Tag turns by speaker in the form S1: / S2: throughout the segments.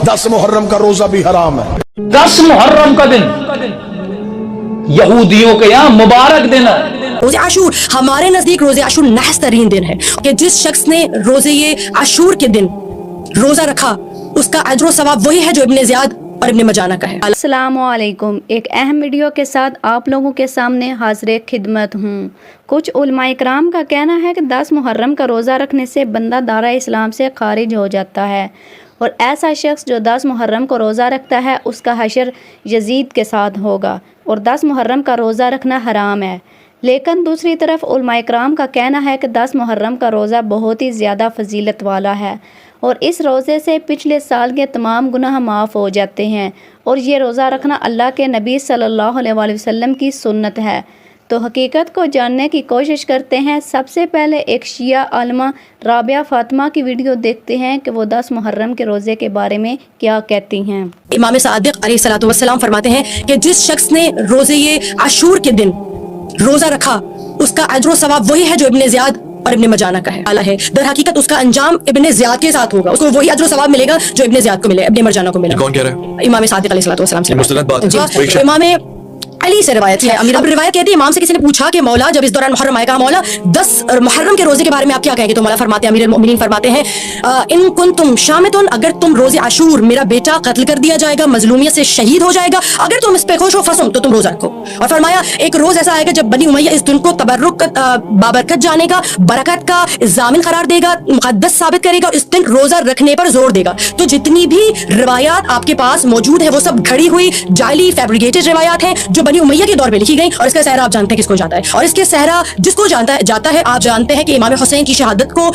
S1: 10 मुहर्रम का रोजा भी हराम है।
S2: 10 मुहर्रम का दिन यहूदियों के यहाँ मुबारक दिन है।
S3: रोज़े आशूर हमारे नजदीक रोज़े आशूर नहस तरीन दिन है कि जिस शख्स ने रोज़े ये आशूर के दिन रोजा रखा उसका अजर सवाब वही है जो इब्ने ज़ियाद और इब्ने मजाना का है।
S4: अस्सलामुअलैकुम, एक अहम वीडियो के साथ आप लोगों के सामने हाज़िर खिदमत हूँ। कुछ उलमा इकराम का कहना है कि 10 मुहर्रम का रोज़ा रखने से बंदा दायरा इस्लाम से खारिज हो जाता है और ऐसा शख्स जो 10 मुहर्रम को रोज़ा रखता है उसका हशर यजीद के साथ होगा और 10 मुहर्रम का रोज़ा रखना हराम है। लेकिन दूसरी तरफ उलमा इकराम का कहना है कि 10 मुहर्रम का रोज़ा बहुत ही ज़्यादा फजीलत वाला है और इस रोज़े से पिछले साल के तमाम गुनाह माफ़ हो जाते हैं और ये रोज़ा रखना अल्लाह के नबी सल्लल्लाहु अलैहि वसल्लम की सुन्नत है। तो हकीकत को जानने की कोशिश करते हैं। सबसे पहले एक शिया आलमा राबिया फातिमा की वीडियो देखते हैं कि वो 10 मुहर्रम के रोज़े के बारे में क्या कहती हैं।
S3: इमाम सादिक अलैहिस्सलातु वस्सलाम फरमाते हैं कि जिस शख्स ने रोज़े ये आशूर के दिन रोज़ा रखा उसका अजर सवाब वही है जो इब्ने ज़ियाद और इब्ने मजाना का है। आला है दर हकीकत उसका अंजाम इब्ने ज़ियाद के साथ होगा, उसको वही अजर सवाब मिलेगा जो इब्ने ज़ियाद को मिले, इब्ने मरजाना को मिला।
S5: कौन कह रहा है?
S3: इमाम सादिक अलैहिस्सलातु वस्सलाम से
S5: मुस्तनद बात है।
S3: इमाम अली से रिवायत है। अब रिवायत कहती है इमाम से किसी ने पूछा कि मौला जब इस दौरान मुहर्रम आएगा, मौला 10 मुहर्रम के रोजे के बारे में आप क्या कहेंगे? तो मौला फरमाते हैं, अमीरुल मोमिनीन फरमाते हैं, इन कुंतुम शामितुन, अगर तुम रोजे आशूर, मेरा बेटा कत्ल कर दिया जाएगा, मजलूमियत से शहीद हो जाएगा, अगर तुम इस पे खुश हो फसुम, तो तुम रोजा रखो। और फरमाया एक रोज ऐसा आएगा जब बनी उमैया इस दिन को तबर्रुक बाबरकत जाने का, बरकत का जामिन करार देगा, मुकद्दस साबित करेगा और इस दिन रोजा रखने पर जोर देगा। तो जितनी भी रिवायात आपके पास मौजूद है वो सब घड़ी हुई जाली फैब्रिकेटेड रिवायात हैं जो बनी उमैया के दौर में लिखी गई। और इसका सहरा आप जानते हैं किसको जाता है, और इसके सहरा जिसको जाता है आप जानते हैं कि इमाम हुसैन की शहादत को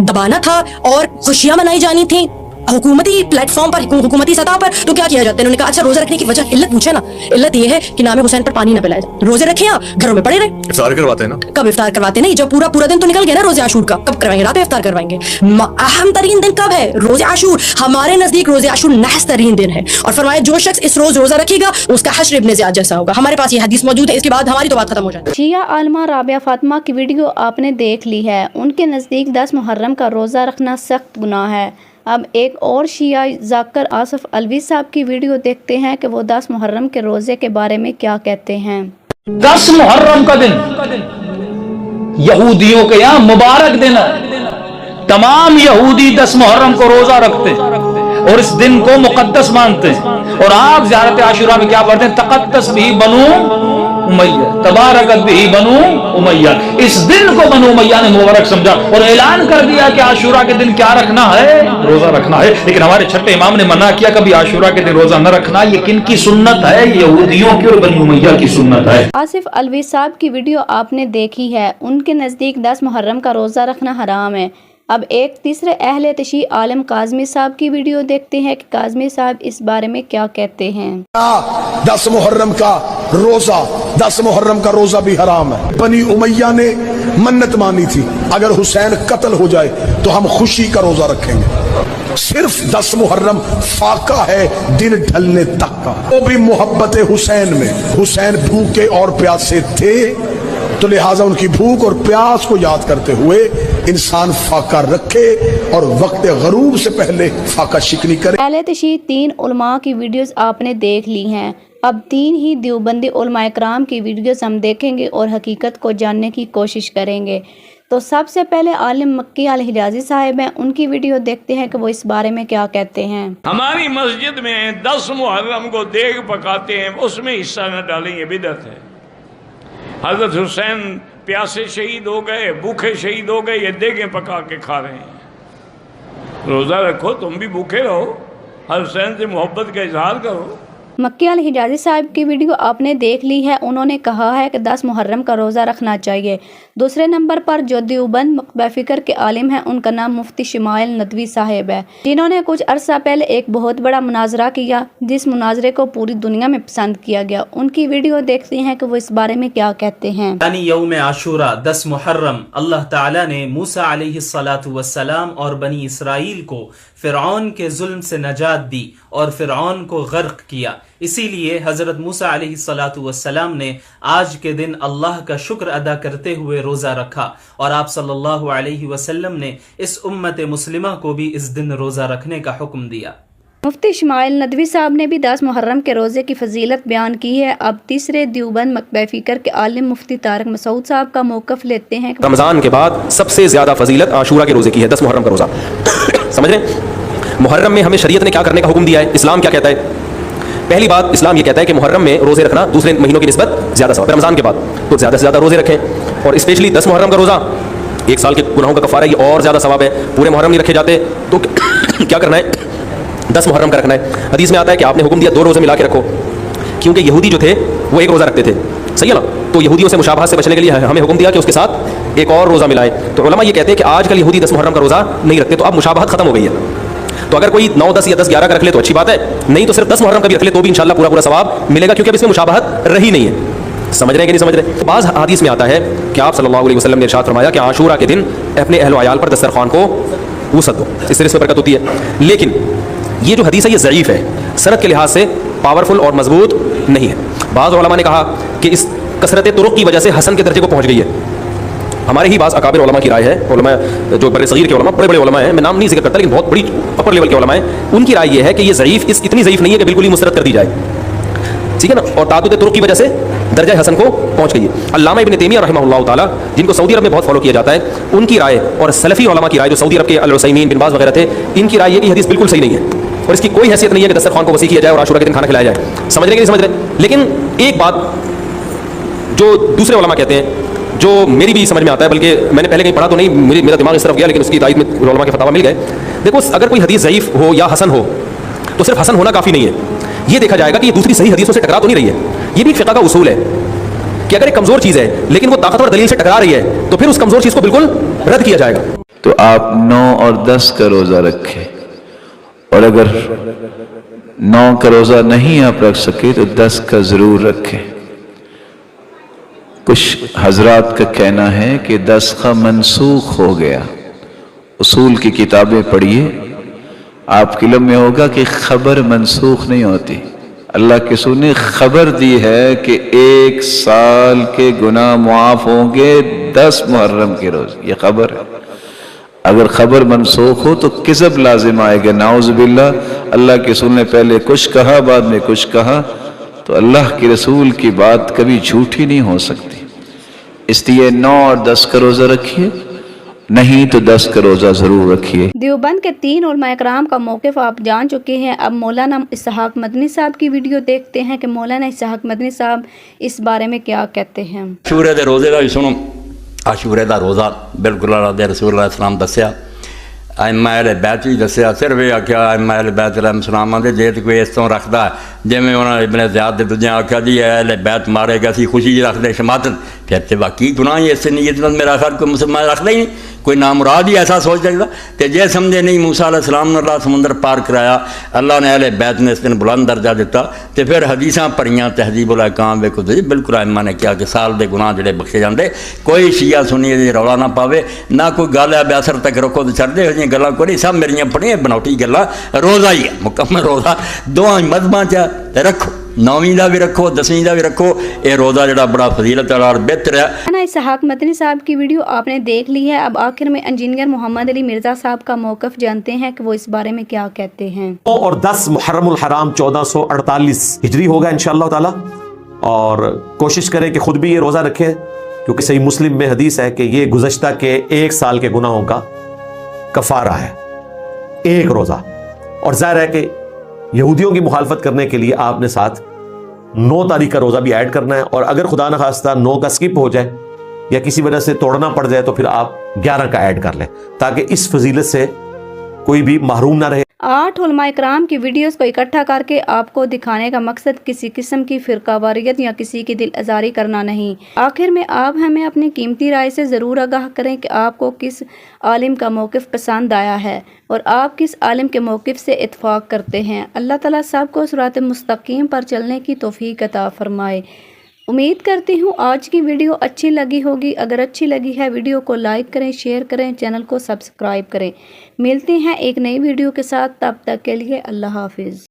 S3: दबाना था और खुशियां मनाई जानी थी हुकूमती प्लेटफॉर्म पर, हुकूमती सतह पर। तो क्या किया जाता है? उन्होंने कहा अच्छा रोजा रखने की वजह इल्लत पूछे ना, इल्लत ये है कि नाम हुसैन पर पानी ना पिलाया जाए, रोजे रखे आप घरों में पड़े रहे।
S5: इफ्तार करवाते हैं ना?
S3: कब इफ्तार करवाते? नहीं, जब पूरा दिन तो निकल गया ना रोजे आशूर का, कब करवाएंगे? रात में इफ्तार करवाएंगे। अहम तरीन दिन कब है? रोजे आशूर। हमारे नजदीक रोजे आशूर नहस तरीन दिन है और फरमाया जो शख्स इस रोज रोजा रखेगा उसका हश्र इब्ने ज़ियाद जैसा होगा। हमारे पास ये हदीस मौजूद है, इसके बाद हमारी तो बात खत्म हो जाती है।
S4: शिया आलमा राबिया फातिमा की वीडियो आपने देख ली है। उनके नज़दीक 10 मुहर्रम का रोज़ा रखना सख्त गुनाह है। अब एक और शिया जाकर आसिफ अलवी साहब की वीडियो देखते हैं कि वो 10 मुहर्रम के रोज़े के बारे में क्या कहते हैं।
S2: 10 मुहर्रम का दिन यहूदियों के यहाँ मुबारक दिन है। तमाम यहूदी 10 मुहर्रम को रोजा रखते हैं और इस दिन को मुकद्दस मानते हैं। और आप ज़ियारत आशूरा में क्या पढ़ते हैं? तक़द्दस भी बनु उमैया, तबारकत भी बनु उमैया। इस दिन को बनु उमैया ने मुबारक समझा और ऐलान कर दिया कि आशूरा के दिन क्या रखना है? रोजा रखना है। लेकिन हमारे छठे इमाम ने मना किया कभी आशूरा के दिन रोजा न रखना। ये किन की सुन्नत है? यहूदियों की और बनु उमैया की सुन्नत है।
S4: आसिफ अलवी साहब की वीडियो आपने देखी है। उनके नज़दीक 10 मुहर्रम का रोज़ा रखना हराम है। अब एक तीसरे अहले तशी आलम काज़मी साहब की वीडियो देखते हैं कि काज़मी साहब इस बारे में क्या कहते हैं।
S1: 10 मुहर्रम का रोजा, 10 मुहर्रम का रोजा भी हराम है। बनी उमैया ने मन्नत मानी थी अगर हुसैन कत्ल हो जाए तो हम खुशी का रोजा रखेंगे। सिर्फ 10 मुहर्रम फाका है दिन ढलने तक का, वो भी मोहब्बत हुसैन में। हुसैन भूखे और प्यासे थे तो लिहाजा उनकी भूख और प्यास को याद करते हुए इंसान फाका रखे और वक्त गरूब से पहले फाका शिकनी करे।
S4: अहले तशी 3 उलमा की वीडियोस आपने देख ली हैं। अब 3 ही देवबंदी उलमा इकराम की वीडियोस हम देखेंगे और हकीकत को जानने की कोशिश करेंगे। तो सबसे पहले आलिम मक्की अल हिजाजी साहिब हैं, उनकी वीडियो देखते हैं कि वो इस बारे में क्या कहते हैं।
S6: हमारी मस्जिद में 10 मुहर्रम को देग पकाते हैं, उसमें हिस्सा न डालें, ये बिदअत है। हजरत हुसैन प्यासे शहीद हो गए, भूखे शहीद हो गए, ये देगें पका के खा रहे हैं। रोज़ा रखो, तुम भी भूखे रहो, हुसैन से मोहब्बत का इजहार करो।
S4: मक्की अल हिजाजी साहब की वीडियो आपने देख ली है। उन्होंने कहा है कि 10 मुहर्रम का रोज़ा रखना चाहिए। दूसरे नंबर पर जो देवबंद मकबा फ़िक्र के आलिम हैं उनका नाम मुफ्ती शमाइल नदवी साहिब है, जिन्होंने कुछ अरसा पहले एक बहुत बड़ा मुनाजरा किया जिस मुनाजरे को पूरी दुनिया में पसंद किया गया। उनकी वीडियो देखते हैं कि वो इस बारे में क्या कहते हैं।
S7: यानी यौम आशूरा 10 मुहर्रम अल्लाह ताला ने मूसा अलैहिस्सलातु वस्सलाम और बनी इसराइल को फ़िरऔन के जुल्म से नजात दी और फ़िरऔन को गर्क किया। इसीलिए हज़रत मूसा अलैहिस्सलातु वस्सलाम ने आज के दिन अल्लाह का शुक्र अदा करते हुए रोज़ा रखा और आप सल्लल्लाहु अलैहि वसल्लम ने इस उम्मत मुस्लिमा को भी इस दिन रोज़ा रखने का हुक्म दिया।
S4: मुफ्ती इस्माइल नदवी साहब ने भी 10 मुहर्रम के रोज़े की फजीलत बयान की है। अब तीसरे देवबंद मकबे फ़िक्र के आलिम मुफ्ती तारिक मसूद साहब का मौक़िफ़ लेते हैं।
S5: रमज़ान के बाद सबसे ज़्यादा फजीलत आशूरा के रोज़े की है, 10 मुहर्रम का रोज़ा। समझ रहे हैं? मुहर्रम में हमें शरीयत ने क्या करने का हुक्म दिया है, इस्लाम क्या कहता है? पहली बात, इस्लाम ये कहता है कि मुहर्रम में रोज़े रखना दूसरे महीनों की निस्बत ज़्यादा सवाब। रमज़ान के बाद तो ज़्यादा से ज़्यादा रोज़े रखें, और स्पेशली 10 मुहर्रम का रोज़ा, एक साल के गुनाहों का कफ़ारा, ये और ज़्यादा सवाब है। पूरे मुहर्रम नहीं रखे जाते तो क्या करना है, 10 मुहर्रम का रखना है। हदीस में आता है कि आपने हुक्म दिया 2 रोज़े मिला के रखो, क्योंकि यहूदी जो थे वो 1 रोज़ा रखते थे, सही है ना? तो यहूदियों से मुशाबहत से बचने के लिए हमें हुक्म दिया कि उसके साथ एक और रोज़ा मिलाएं। तो उलमा ये कहते हैं कि आजकल यहूदी 10 मुहर्रम का रोज़ा नहीं रखते, तो अब मुशाबहत खत्म हो गई है। तो अगर कोई 9, 10 या 10, 11 का रख ले तो अच्छी बात है, नहीं तो सिर्फ 10 मुहर्रम का भी रख ले तो भी इंशाल्लाह पूरा पूरा सवाब मिलेगा, क्योंकि अब इसमें मुशाबहत रही नहीं है। समझ रहे हैं कि नहीं समझ रहे? तो बाज़ हदीस में आता है कि आप सल्लल्लाहु अलैहि वसल्लम ने इरशाद फरमाया कि आशूरा के दिन अपने अहल व अयाल पर दस्तरखान को वसअत दो, इससे इसमें बरकत होती है। लेकिन ये जो हदीस है ये ज़ईफ़ है, सनद के लिहाज से पावरफुल और मजबूत नहीं है। बाज़ उलमा ने कहा कि इस कसरत तुरुक़ की वजह से हसन के दर्जे को पहुँच गई है। हमारे ही बाज़ अकाबिर उलमा की राय है, उलमा जो बड़े सगीर के उलमा, बड़े बड़े उलमा हैं, मैं नाम नहीं जिक्र करता, लेकिन बहुत बड़ी अपर लेवल के उलमा हैं, उनकी राय ये है कि ये ज़ईफ़ इतनी ज़ईफ़ नहीं है कि बिल्कुल ही मुस्तरद कर दी जाए, ठीक है ना? और तादुद तुरुक़ की वजह से दर्जा हसन को पहुँच गई है। अल्लामा इब्न तैमिया रहमहुल्लाह ताला, जिनको सऊदी अरब में बहुत फॉलो किया जाता है, उनकी राय और सलफ़ी उलमा की राय जो सऊदी अरब के अल-उसैमीन बिन बाज़ वगैरह थे, इनकी राय ये कि हदीस बिल्कुल सही नहीं है और इसकी कोई हैसियत नहीं है कि दस्तरखान को वसी किया जाए और आशूरा के दिन खाना खिलाया जाए। समझ रहे कि नहीं समझ रहे? लेकिन एक बात जो दूसरे उलमा कहते हैं, जो मेरी भी समझ में आता है, बल्कि मैंने पहले कहीं पढ़ा तो नहीं, मेरा दिमाग इस तरफ गया, लेकिन उसकी तायद में उलमा के फतावा मिल गए। देखो, अगर कोई हदीस ज़ईफ़ हो या हसन हो तो सिर्फ हसन होना काफ़ी नहीं है, ये देखा जाएगा कि ये दूसरी सही हदीसों से टकरा तो नहीं रही है। ये भी फ़िक़्ह का उसूल है कि अगर एक कमज़ोर चीज़ है लेकिन वो ताकतवर दलील से टकरा रही है तो फिर उस कमज़ोर चीज़ को बिल्कुल रद्द किया जाएगा।
S8: तो आप 9 और 10 का रोज़ा रखें, और अगर 9 का रोज़ा नहीं आप रख सके तो 10 का ज़रूर रखें। कुछ हजरात का कहना है कि 10 का मनसूख हो गया। उसूल की किताबें पढ़िए, आपके इल्म में होगा कि खबर मनसूख नहीं होती। अल्लाह के रसूल ने खबर दी है कि 1 साल के गुनाह मुआफ़ होंगे 10 मुहर्रम के रोज़, ये खबर है। अगर खबर मनसूख हो तो किज़ब लाजिम आएगा, नाउज़ुबिल्लाह। अल्लाह के रसूल ने पहले कुछ कहा, बाद में कुछ कहा, तो अल्लाह के रसूल की बात कभी झूठी नहीं हो सकती। इसलिए 9 और 10 का रोज़ा रखिए, नहीं तो 10 का रोज़ा ज़रूर रखिए।
S4: देवबंद के 3 उलमा इकराम का मौक़िफ़ आप जान चुके हैं। अब मौलाना इसहाक मदनी साहब की वीडियो देखते हैं कि मौलाना इसहाक मदनी साहब इस बारे में क्या कहते हैं।
S9: आशूरे दे रोज़े का भी सुनो। आशूरे का रोज़ा बिल्कुल अल्लाह दे रसूल अलैहि सलाम दस्या, अइम्मा अहले बैत भी दस्या। सिर्फ ये आख्या अइम्मा अहले बैत अलैहिस्सलाम दे जे कोई इस तो रखता जिवें उन्होंने इब्न ज़ियाद दे दूजे आख्या जी अहले बैत मारे गए असीं खुशी रखते शमातन, फिर तो बाकी गुनाह ही इस नीयत नाल मेरा ख्याल कोई मुसलमान रखता ही नहीं, कोई नामुराद ही ऐसा सोच सकता। तो जे समझे नहीं मूसा अलैहिस्सलाम ने अल्लाह समुंदर पार कराया, अल्लाह ने अहले बैत ने इस दिन बुलंद दर्जा दिता, तो फिर हदीसां पढ़ियां तहजीबुल अहकाम वेखो तो जी बिल्कुल अइम्मा ने कहा कि साल के गुनाह जिहड़े बख्शे जाते, कोई शिया सुनी जे रौला ना पावे, ना कोई गल है ब्यासर तक रखो तो छड्डे, इहो गल्लां कोई सब मेरियां पढ़ियां बनावटी गल्लां। रोज़ा ही है मुकम्मल रोज़ा, दोवां मज़हबां च रखो, 9वीं का भी रखो, 10वीं का भी रखो। ये रोज़ा जड़ा बड़ा फजीलत वाला और बेहतर है।
S4: मौलाना इसहाक मदनी साहब की वीडियो आपने देख ली है। अब आखिर में इंजीनियर मोहम्मद अली मिर्ज़ा साहब का मौक़िफ़ जानते हैं कि वो इस बारे में क्या कहते हैं।
S10: 9 और 10 मुहर्रमुल हराम 1448 हिजरी होगा इंशाअल्लाह ताला, और कोशिश करें कि खुद भी ये रोज़ा रखें, क्योंकि सही मुस्लिम में हदीस है कि ये गुज़श्ता के 1 साल के गुनाहों का कफ़ारा है, एक रोज़ा। और ज़ाहिर है कि यहूदियों की मुखालफत करने के लिए आपने साथ 9 तारीख का रोज़ा भी ऐड करना है, और अगर खुदा न खास्ता 9 का स्किप हो जाए या किसी वजह से तोड़ना पड़ जाए तो फिर आप 11 का ऐड कर लें, ताकि इस फजीलत से कोई भी महरूम ना रहे।
S4: 8 उलमा इकराम की वीडियोस को इकट्ठा करके आपको दिखाने का मकसद किसी किस्म की फ़िरकावारियत या किसी की दिल आज़ारी करना नहीं। आखिर में आप हमें अपनी कीमती राय से ज़रूर आगाह करें कि आपको किस आलिम का मौक़िफ़ पसंद आया है और आप किस आलिम के मौक़िफ़ से इत्फ़ाक़ करते हैं। अल्लाह ताला सबको सिरात मुस्तक़ीम पर चलने की तौफ़ीक़ अता फ़रमाए। उम्मीद करती हूँ आज की वीडियो अच्छी लगी होगी। अगर अच्छी लगी है वीडियो को लाइक करें, शेयर करें, चैनल को सब्सक्राइब करें। मिलते हैं एक नई वीडियो के साथ, तब तक के लिए अल्लाह हाफिज़।